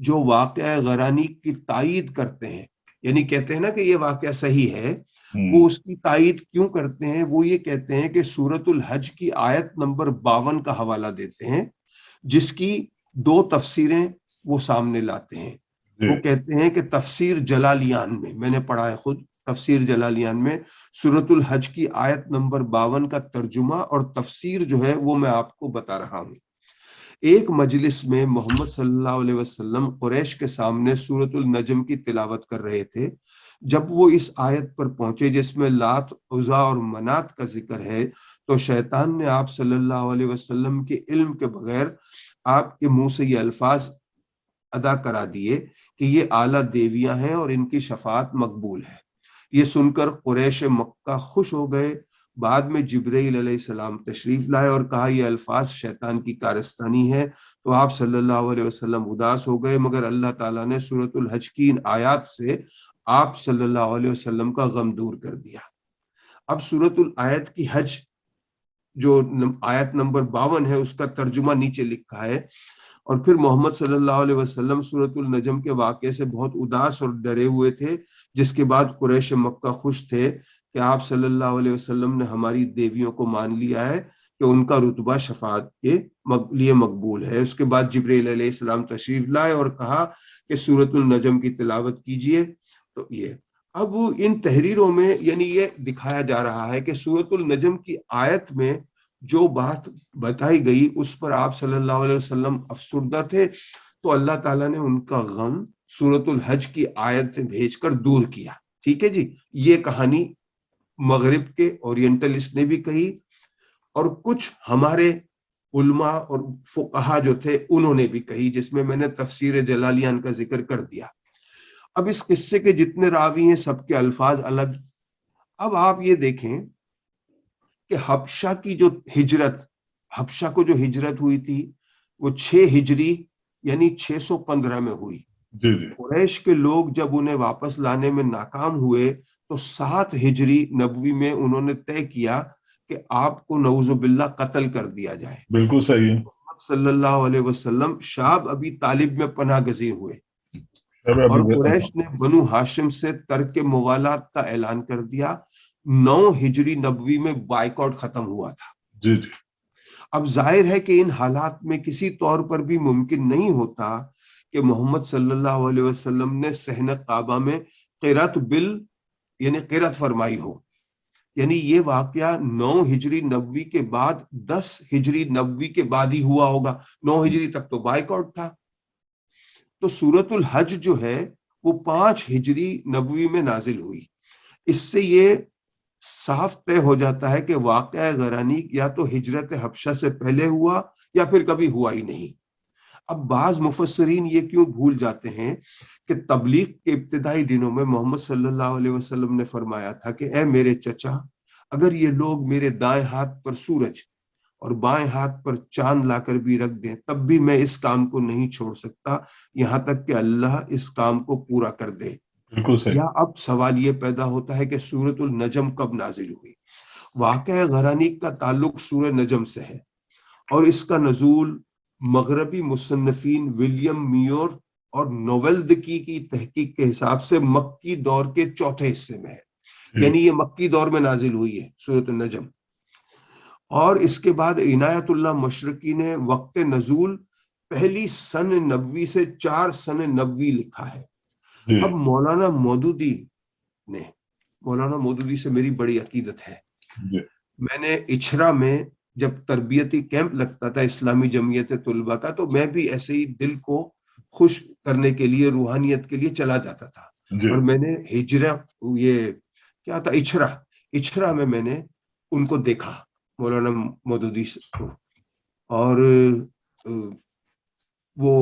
جو واقعہ غرانی کی تائید کرتے ہیں، یعنی کہتے ہیں نا کہ یہ واقعہ صحیح ہے، وہ اس کی تائید کیوں کرتے ہیں؟ وہ یہ کہتے ہیں کہ سورۃ الحج کی آیت نمبر 52 کا حوالہ دیتے ہیں، جس کی 2 تفسیریں وہ سامنے لاتے ہیں۔ وہ کہتے ہیں کہ تفسیر جلالیان میں نے پڑھا ہے خود، تفسیر جلالیان میں سورۃ الحج کی آیت نمبر 52 کا ترجمہ اور تفسیر جو ہے وہ میں آپ کو بتا رہا ہوں۔ ایک مجلس میں محمد صلی اللہ علیہ وسلم قریش کے سامنے سورۃ النجم کی تلاوت کر رہے تھے۔ جب وہ اس آیت پر پہنچے جس میں لات، عزا اور منات کا ذکر ہے، تو شیطان نے آپ صلی اللہ علیہ وسلم کے علم کے بغیر آپ کے منہ سے یہ الفاظ ادا کرا دیے کہ یہ اعلیٰ دیویاں ہیں اور ان کی شفاعت مقبول ہے۔ یہ سن کر قریش مکہ خوش ہو گئے۔ بعد میں جبرائیل علیہ السلام تشریف لائے اور کہا یہ الفاظ شیطان کی کارستانی ہے، تو آپ صلی اللہ علیہ وسلم اداس ہو گئے، مگر اللہ تعالیٰ نے سورۃ الحج کی ان آیات سے آپ صلی اللہ علیہ وسلم کا غم دور کر دیا۔ اب سورۃ الآیت کی حج جو آیت نمبر 52 ہے اس کا ترجمہ نیچے لکھا ہے، اور پھر محمد صلی اللہ علیہ وسلم سورۃ النجم کے واقعے سے بہت اداس اور ڈرے ہوئے تھے، جس کے بعد قریش مکہ خوش تھے کہ آپ صلی اللہ علیہ وسلم نے ہماری دیویوں کو مان لیا ہے کہ ان کا رتبہ شفاعت کے لیے مقبول ہے۔ اس کے بعد جبرائیل علیہ السلام تشریف لائے اور کہا کہ سورۃ النجم کی تلاوت کیجئے۔ تو یہ اب ان تحریروں میں یعنی یہ دکھایا جا رہا ہے کہ سورۃ النجم کی آیت میں جو بات بتائی گئی اس پر آپ صلی اللہ علیہ وسلم افسردہ تھے، تو اللہ تعالیٰ نے ان کا غم سورۃ الحج کی آیت بھیج کر دور کیا۔ ٹھیک ہے جی، یہ کہانی مغرب کے اورینٹلسٹ نے بھی کہی، اور کچھ ہمارے علماء اور فقہا جو تھے انہوں نے بھی کہی، جس میں نے تفسیر جلالیان کا ذکر کر دیا۔ اب اس قصے کے جتنے راوی ہیں سب کے الفاظ الگ۔ اب آپ یہ دیکھیں کہ حبشہ کی جو ہجرت، حبشہ کو جو ہجرت ہوئی تھی وہ 6 ہجری یعنی 615 میں ہوئی۔ قریش کے لوگ جب انہیں واپس لانے میں ناکام ہوئے تو 7 ہجری نبوی میں انہوں نے طے کیا کہ آپ کو نعوذ باللہ قتل کر دیا جائے۔ بالکل صحیح ہے۔ محمد صلی اللہ علیہ وسلم شعب ابی طالب میں پناہ گزیر ہوئے، اور قریش نے بنو ہاشم سے ترک موالات کا اعلان کر دیا۔ 9 ہجری نبوی میں بائیکاٹ ختم ہوا تھا۔ جی۔ اب ظاہر ہے کہ ان حالات میں کسی طور پر بھی ممکن نہیں ہوتا کہ محمد صلی اللہ علیہ وسلم نے صحن کعبہ میں قرات یعنی قرات فرمائی ہو، یعنی یہ واقعہ 9 ہجری نبوی کے بعد 10 ہجری نبوی کے بعد ہی ہوا ہوگا۔ 9 ہجری تک تو بائیکاٹ تھا۔ تو سورۃ الحج جو ہے وہ 5 ہجری نبوی میں نازل ہوئی۔ اس سے یہ صاف طے ہو جاتا ہے کہ واقعہ غرانی یا تو ہجرت حبشہ سے پہلے ہوا یا پھر کبھی ہوا ہی نہیں۔ اب بعض مفسرین یہ کیوں بھول جاتے ہیں کہ تبلیغ کے ابتدائی دنوں میں محمد صلی اللہ علیہ وسلم نے فرمایا تھا کہ اے میرے چچا، اگر یہ لوگ میرے دائیں ہاتھ پر سورج اور بائیں ہاتھ پر چاند لا کر بھی رکھ دیں تب بھی میں اس کام کو نہیں چھوڑ سکتا یہاں تک کہ اللہ اس کام کو پورا کر دے۔ یا اب سوال یہ پیدا ہوتا ہے کہ سورۃ النجم کب نازل ہوئی؟ واقعہ غرانی کا تعلق سورہ نجم سے ہے، اور اس کا نزول مغربی مصنفین ولیم میور اور نوولدکی کی تحقیق کے حساب سے مکی دور کے چوتھے حصے میں ہے، یعنی یہ مکی دور میں نازل ہوئی ہے سورۃ النجم۔ اور اس کے بعد عنایت اللہ مشرقی نے وقت نزول پہلی سن نبوی سے 4 سن نبوی لکھا ہے۔ اب مولانا مودودی سے میری بڑی عقیدت ہے۔ میں نے اچھرا میں جب تربیتی کیمپ لگتا تھا اسلامی جمعیت طلبہ کا، تو میں بھی ایسے ہی دل کو خوش کرنے کے لیے روحانیت کے لیے چلا جاتا تھا، اور میں نے یہ کیا تھا اچھرا میں نے ان کو دیکھا، مولانا مودودی کو، اور وہ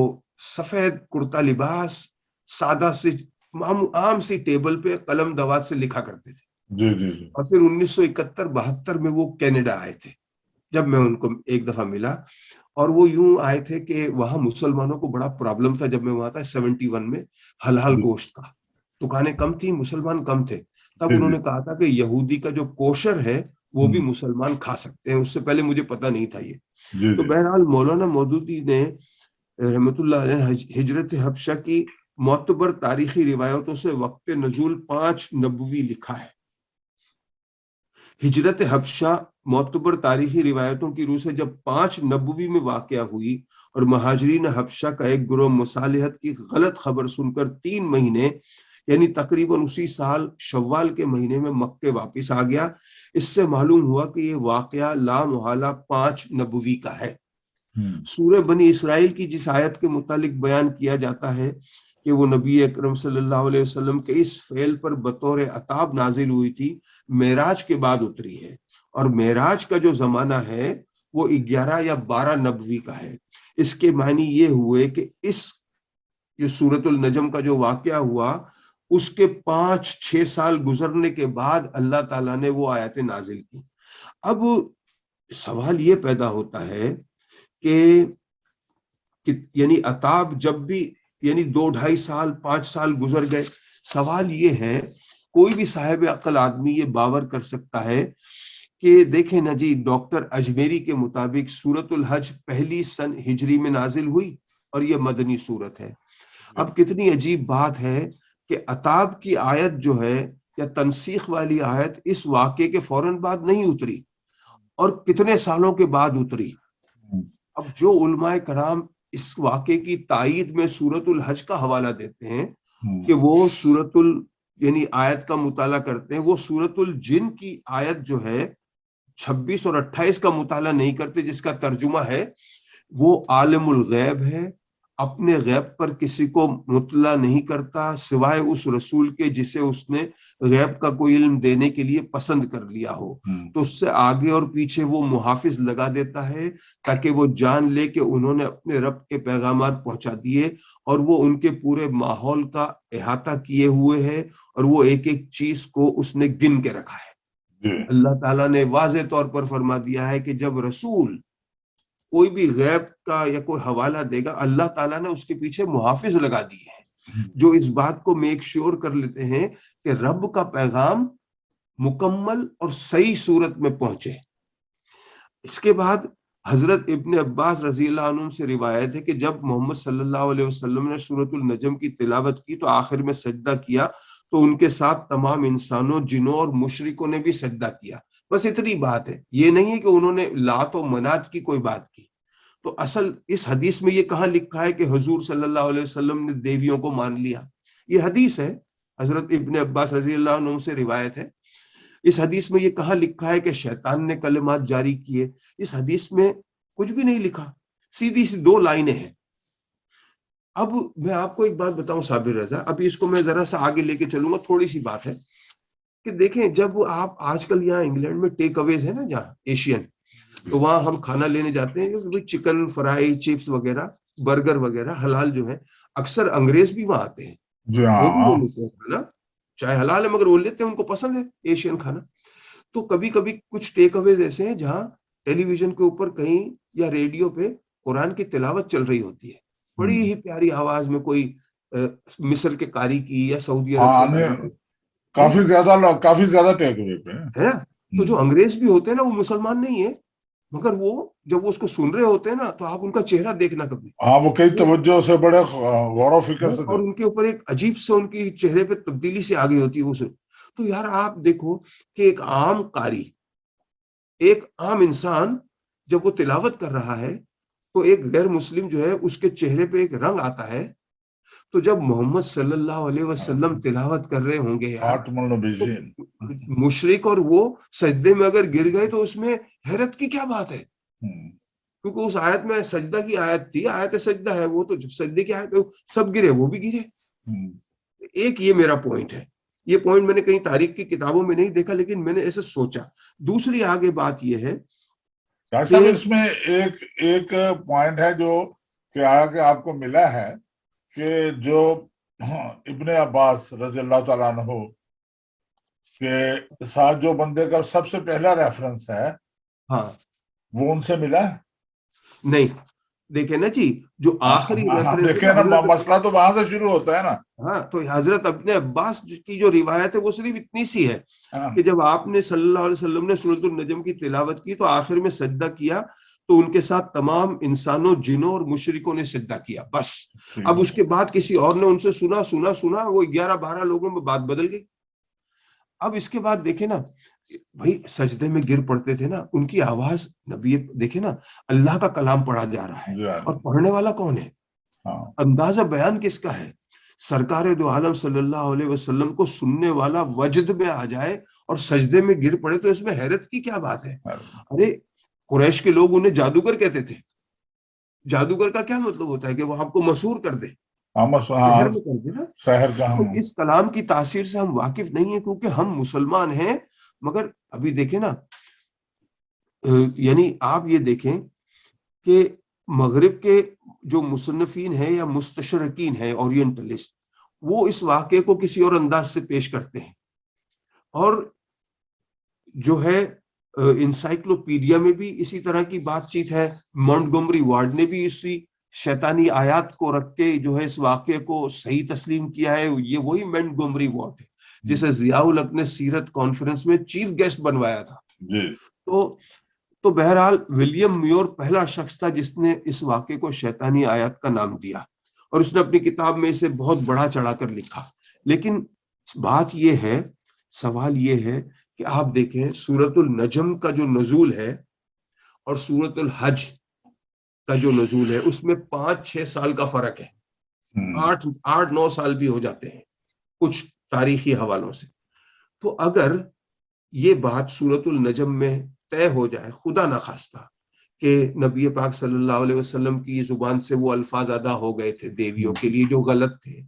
سفید کرتا لباس، سادہ سے عام سی ٹیبل پہ قلم دوات سے لکھا کرتے تھے۔ اور پھر 1971-72 میں وہ کینیڈا آئے تھے جب میں ان کو ایک دفعہ ملا، اور وہ یوں آئے تھے کہ وہاں مسلمانوں کو بڑا پرابلم تھا جب میں وہاں تھا 71 میں، حلال گوشت کا، دکانیں کم تھیں، مسلمان کم تھے۔ تب انہوں نے کہا تھا کہ یہودی کا جو کوشر ہے وہ بھی مسلمان کھا سکتے ہیں، اس سے پہلے مجھے پتہ نہیں تھا یہ۔ تو بہرحال مولانا مودودی نے رحمۃ اللہ علیہ نے ہجرت حبشہ کی معتبر تاریخی روایتوں سے وقت نزول 5 نبوی لکھا ہے۔ ہجرت حبشہ معتبر تاریخی روایتوں کی روح سے جب 5 نبوی میں واقعہ ہوئی اور مہاجرین حبشہ کا ایک گروہ مصالحت کی غلط خبر سن کر 3 مہینے یعنی تقریباً اسی سال شوال کے مہینے میں مکے واپس آ گیا، اس سے معلوم ہوا کہ یہ واقعہ لا محالہ 5 نبوی کا ہے۔ سورہ بنی اسرائیل کی جس آیت کے متعلق بیان کیا جاتا ہے کہ وہ نبی اکرم صلی اللہ علیہ وسلم کے اس فعل پر بطور عتاب نازل ہوئی تھی، معراج کے بعد اتری ہے، اور معراج کا جو زمانہ ہے وہ 11 یا 12 نبوی کا ہے۔ اس کے معنی یہ ہوئے کہ اس جو سورۃ النجم کا جو واقعہ ہوا اس کے 5-6 سال گزرنے کے بعد اللہ تعالیٰ نے وہ آیتیں نازل کی۔ اب سوال یہ پیدا ہوتا ہے کہ یعنی عتاب جب بھی یعنی 2-2.5 سال 5 سال گزر گئے، سوال یہ ہے، کوئی بھی صاحب عقل آدمی یہ باور کر سکتا ہے کہ دیکھیں نا جی، ڈاکٹر اجمیری کے مطابق سورۃ الحج پہلی سن ہجری میں نازل ہوئی اور یہ مدنی سورت ہے۔ اب کتنی عجیب بات ہے کہ عتاب کی آیت جو ہے یا تنسیخ والی آیت اس واقعے کے فوراً بعد نہیں اتری اور کتنے سالوں کے بعد اتری۔ اب جو علماء کرام اس واقعے کی تائید میں سورۃ الحج کا حوالہ دیتے ہیں کہ وہ یعنی آیت کا مطالعہ کرتے ہیں، وہ سورۃ الجن کی آیت جو ہے 26 اور 28 کا مطالعہ نہیں کرتے، جس کا ترجمہ ہے وہ عالم الغیب ہے، اپنے غیب پر کسی کو مطلع نہیں کرتا سوائے اس رسول کے جسے اس نے غیب کا کوئی علم دینے کے لیے پسند کر لیا ہو، تو اس سے آگے اور پیچھے وہ محافظ لگا دیتا ہے تاکہ وہ جان لے کہ انہوں نے اپنے رب کے پیغامات پہنچا دیے اور وہ ان کے پورے ماحول کا احاطہ کیے ہوئے ہے اور وہ ایک ایک چیز کو اس نے گن کے رکھا ہے۔ اللہ تعالیٰ نے واضح طور پر فرما دیا ہے کہ جب رسول کوئی بھی غیب کا یا کوئی حوالہ دے گا، اللہ تعالیٰ نے اس کے پیچھے محافظ لگا دیے ہیں جو اس بات کو میک شیور کر لیتے ہیں کہ رب کا پیغام مکمل اور صحیح صورت میں پہنچے۔ اس کے بعد حضرت ابن عباس رضی اللہ عنہ سے روایت ہے کہ جب محمد صلی اللہ علیہ وسلم نے سورۃ النجم کی تلاوت کی تو آخر میں سجدہ کیا تو ان کے ساتھ تمام انسانوں، جنوں اور مشرکوں نے بھی سجدہ کیا۔ بس اتنی بات ہے، یہ نہیں ہے کہ انہوں نے لات و منات کی کوئی بات کی۔ تو اصل اس حدیث میں یہ کہاں لکھا ہے کہ حضور صلی اللہ علیہ وسلم نے دیویوں کو مان لیا؟ یہ حدیث ہے، حضرت ابن عباس رضی اللہ عنہ سے روایت ہے۔ اس حدیث میں یہ کہاں لکھا ہے کہ شیطان نے کلمات جاری کیے؟ اس حدیث میں کچھ بھی نہیں لکھا، سیدھی سی 2 لائنیں ہیں۔ اب میں آپ کو ایک بات بتاؤں صابر رضا، ابھی اس کو میں ذرا سا آگے لے کے چلوں گا، تھوڑی سی بات ہے کہ دیکھیں جب آپ آج کل یہاں انگلینڈ میں ٹیک اویز ہے نا جہاں ایشین، تو وہاں ہم کھانا لینے جاتے ہیں، چکن فرائی، چپس وغیرہ، برگر وغیرہ حلال جو ہے، اکثر انگریز بھی وہاں آتے ہیں، وہ بھی لے لیتے ہیں کھانا، چاہے حلال ہے مگر وہ لیتے ہیں، ان کو پسند ہے ایشین کھانا۔ تو کبھی کبھی کچھ ٹیک اویز ایسے ہیں جہاں ٹیلی ویژن کے اوپر کہیں یا ریڈیو پہ قرآن کی تلاوت چل رہی ہوتی ہے، بڑی ہی پیاری آواز میں، کوئی مصر کے قاری کی یا سعودی عرب کے کافی زیادہ ٹیک اوے پہ ہے نا۔ تو جو انگریز بھی ہوتے ہیں نا وہ مسلمان نہیں ہے، مگر وہ جب وہ اس کو سن رہے ہوتے ہیں نا تو آپ ان کا چہرہ دیکھنا کبھی، وہ کئی توجہ سے، بڑے غور و فکر سے، اور ان کے اوپر ایک عجیب سے ان کی چہرے پہ تبدیلی سے آگئی ہوتی ہے اسے۔ تو یار آپ دیکھو کہ ایک عام قاری، ایک عام انسان جب وہ تلاوت کر رہا ہے تو ایک غیر مسلم جو ہے اس کے چہرے پہ ایک رنگ آتا ہے، تو جب محمد صلی اللہ علیہ وسلم تلاوت کر رہے ہوں گے یار، مشرک اور وہ سجدے میں اگر گر گئے تو اس میں حیرت کی کیا بات ہے، کیونکہ اس آیت میں سجدہ کی آیت تھی، آیت سجدہ ہے، وہ تو جب سجدے کی آیت سب گرے، وہ بھی گرے۔ ایک یہ میرا پوائنٹ ہے، یہ پوائنٹ میں نے کہیں تاریخ کی کتابوں میں نہیں دیکھا لیکن میں نے ایسے سوچا۔ دوسری آگے بات یہ ہے کہ اس میں ایک پوائنٹ ہے جو کہ آگے آپ کو ملا ہے کہ جو ابن عباس رضی اللہ تعالیٰ عنہ کے ساتھ جو بندے کا سب سے پہلا ریفرنس ہے، ہاں وہ ان سے ملا ہے؟ نہیں، دیکھیں نا جی، جو آخری ریفرنس دیکھیں نا، مسئلہ تو وہاں سے شروع ہوتا ہے نا۔ ہاں، تو حضرت ابن عباس کی جو روایت ہے وہ صرف اتنی سی ہے کہ جب آپ نے صلی اللہ علیہ وسلم نے سورۃ النجم کی تلاوت کی تو آخر میں سجدہ کیا تو ان کے ساتھ تمام انسانوں، جنوں اور مشرکوں نے سجدہ کیا بس. اب اس کے بعد کسی اور نے ان سے سنا وہ 11-12 لوگوں میں بات بدل گئی. اب اس کے بعد دیکھیں نا بھائی سجدے میں گر پڑتے تھے نا، ان کی آواز نبی دیکھیں نا، اللہ کا کلام پڑھا جا رہا ہے اور پڑھنے والا کون ہے؟ اندازہ بیان کس کا ہے؟ سرکار دو عالم صلی اللہ علیہ وسلم کو سننے والا وجد میں آ جائے اور سجدے میں گر پڑے تو اس میں حیرت کی کیا بات ہے؟ ارے قریش کے لوگ انہیں جادوگر کہتے تھے. جادوگر کا کیا مطلب ہوتا ہے کہ وہ آپ کو مسحور کر دے، سحر میں کر دے نا. تو اس کلام کی تاثیر سے ہم واقف نہیں ہیں کیونکہ ہم مسلمان ہیں. مگر ابھی دیکھیں نا، یعنی آپ یہ دیکھیں کہ مغرب کے جو مصنفین ہیں یا مستشرقین ہیں اورینٹلسٹ، وہ اس واقعے کو کسی اور انداز سے پیش کرتے ہیں. اور جو ہے انسائکلوپیڈیا میں بھی اسی طرح کی بات چیت ہے. مونٹگومری وارڈ نے بھی اسی شیطانی آیات کو رکھ کے جو ہے اس واقعے کو صحیح تسلیم کیا ہے. یہ وہی مونٹگومری وارڈ ہے جسے ضیاء الحق نے سیرت کانفرنس میں چیف گیسٹ بنوایا تھا. تو بہرحال ولیم میور پہلا شخص تھا جس نے اس واقعے کو شیطانی آیات کا نام دیا اور اس نے اپنی کتاب میں اسے بہت بڑا چڑھا کر لکھا. لیکن بات یہ ہے، سوال یہ ہے کہ آپ دیکھیں سورۃ النجم کا جو نزول ہے اور سورۃ الحج کا جو نزول ہے اس میں 5-6 سال کا فرق ہے. 8-9 سال بھی ہو جاتے ہیں کچھ تاریخی حوالوں سے. تو اگر یہ بات سورۃ النجم میں طے ہو جائے، خدا نخواستہ کہ نبی پاک صلی اللہ علیہ وسلم کی زبان سے وہ الفاظ ادا ہو گئے تھے دیویوں کے لیے جو غلط تھے،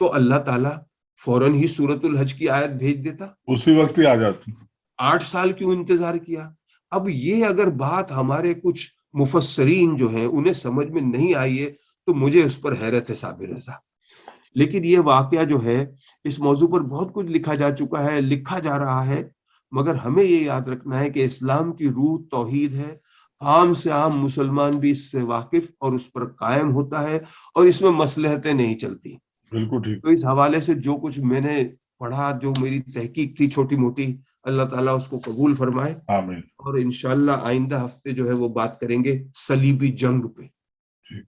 تو اللہ تعالیٰ فوراً ہی سورۃ الحج کی آیت بھیج دیتا، اسی وقت ہی آ جاتی. 8 سال کیوں انتظار کیا؟ اب یہ اگر بات ہمارے کچھ مفسرین جو ہیں انہیں سمجھ میں نہیں آئی ہے تو مجھے اس پر حیرت ہے صابر رضا. لیکن یہ واقعہ جو ہے، اس موضوع پر بہت کچھ لکھا جا چکا ہے، لکھا جا رہا ہے، مگر ہمیں یہ یاد رکھنا ہے کہ اسلام کی روح توحید ہے. عام سے عام مسلمان بھی اس سے واقف اور اس پر قائم ہوتا ہے اور اس میں مصلحتیں نہیں چلتی. بالکل ٹھیک. تو اس حوالے سے جو کچھ میں نے پڑھا، جو میری تحقیق تھی چھوٹی موٹی، اللہ تعالیٰ اس کو قبول فرمائے. آمین. اور انشاءاللہ آئندہ ہفتے جو ہے وہ بات کریں گے صلیبی جنگ پہ. ٹھیک.